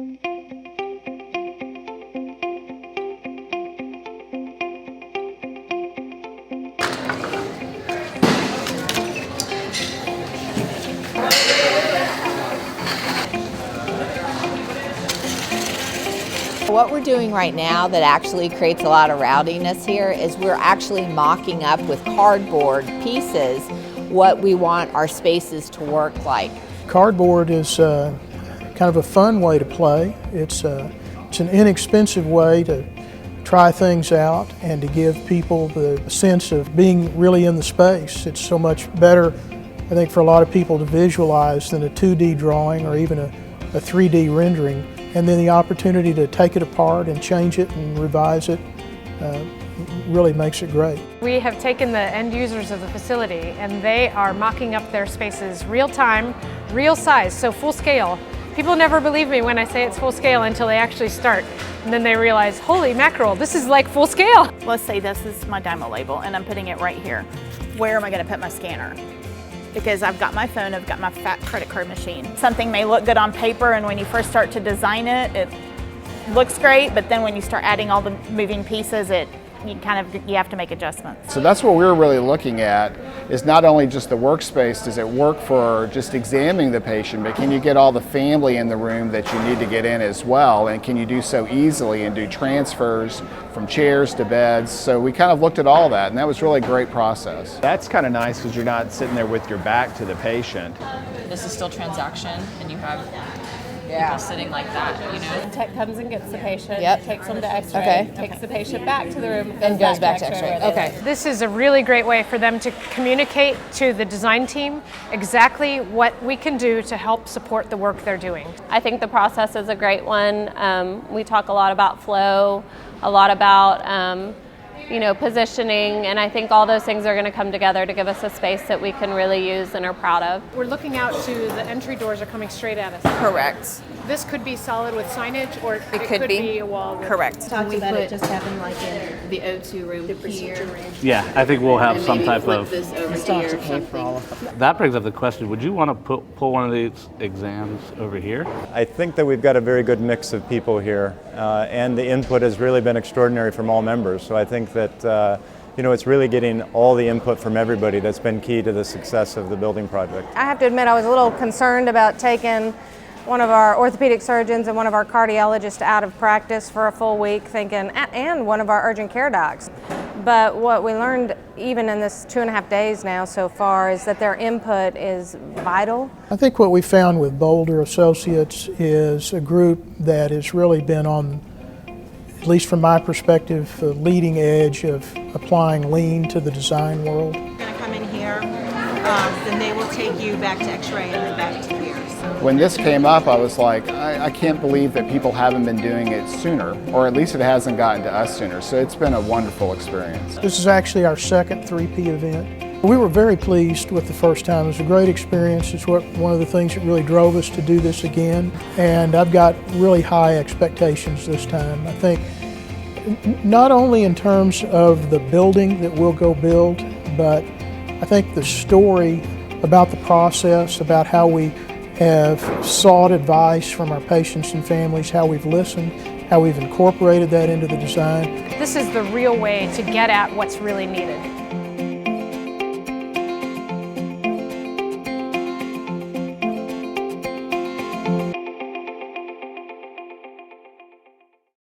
What we're doing right now that actually creates a lot of rowdiness here is we're actually mocking up with cardboard pieces what we want our spaces to work like. Cardboard is kind of a fun way to play. It's an inexpensive way to try things out and to give people the sense of being really in the space. It's so much better, I think, for a lot of people to visualize than a 2D drawing or even a 3D rendering. And then the opportunity to take it apart and change it and revise it really makes it great. We have taken the end users of the facility and they are mocking up their spaces real time, real size, so full scale. People never believe me when I say it's full scale until they actually start. And then they realize, holy mackerel, this is like full scale. Let's say this is my demo label and I'm putting it right here. Where am I going to put my scanner? Because I've got my phone, I've got my fat credit card machine. Something may look good on paper, and when you first start to design it, it looks great, but then when you start adding all the moving pieces, you have to make adjustments. So that's what we're really looking at, is not only just the workspace, does it work for just examining the patient, but can you get all the family in the room that you need to get in as well, and can you do so easily and do transfers from chairs to beds? So we kind of looked at all that, and that was really a great process. That's kind of nice because you're not sitting there with your back to the patient. This is still transaction, and you have people sitting like that, you know. The tech comes and gets the patient, takes them to x-ray, takes the patient back to the room, and goes back to x-ray. Okay. This is a really great way for them to communicate to the design team exactly what we can do to help support the work they're doing. I think the process is a great one. We talk a lot about flow, a lot about positioning, and I think all those things are going to come together to give us a space that we can really use and are proud of. We're looking out to the entry doors are coming straight at us. Correct. This could be solid with signage, or it could be a wall. Correct. Talked about it just having like in the O2 room here. Yeah, I think we'll have some type of. This over here or something. That brings up the question: would you want to pull one of these exams over here? I think that we've got a very good mix of people here, and the input has really been extraordinary from all members. So I think that it's really getting all the input from everybody that's been key to the success of the building project. I have to admit I was a little concerned about taking one of our orthopedic surgeons and one of our cardiologists out of practice for a full week, and one of our urgent care docs. But what we learned even in this 2.5 days now so far is that their input is vital. I think what we found with Boulder Associates is a group that has really been on, at least from my perspective, the leading edge of applying lean to the design world. You're going to come in here, then they will take you back to x-ray and then back to here. When this came up, I was like, I can't believe that people haven't been doing it sooner, or at least it hasn't gotten to us sooner. So it's been a wonderful experience. This is actually our second 3P event. We were very pleased with the first time. It was a great experience. It's one of the things that really drove us to do this again. And I've got really high expectations this time. I think not only in terms of the building that we'll go build, but I think the story about the process, about how we have sought advice from our patients and families, how we've listened, how we've incorporated that into the design. This is the real way to get at what's really needed.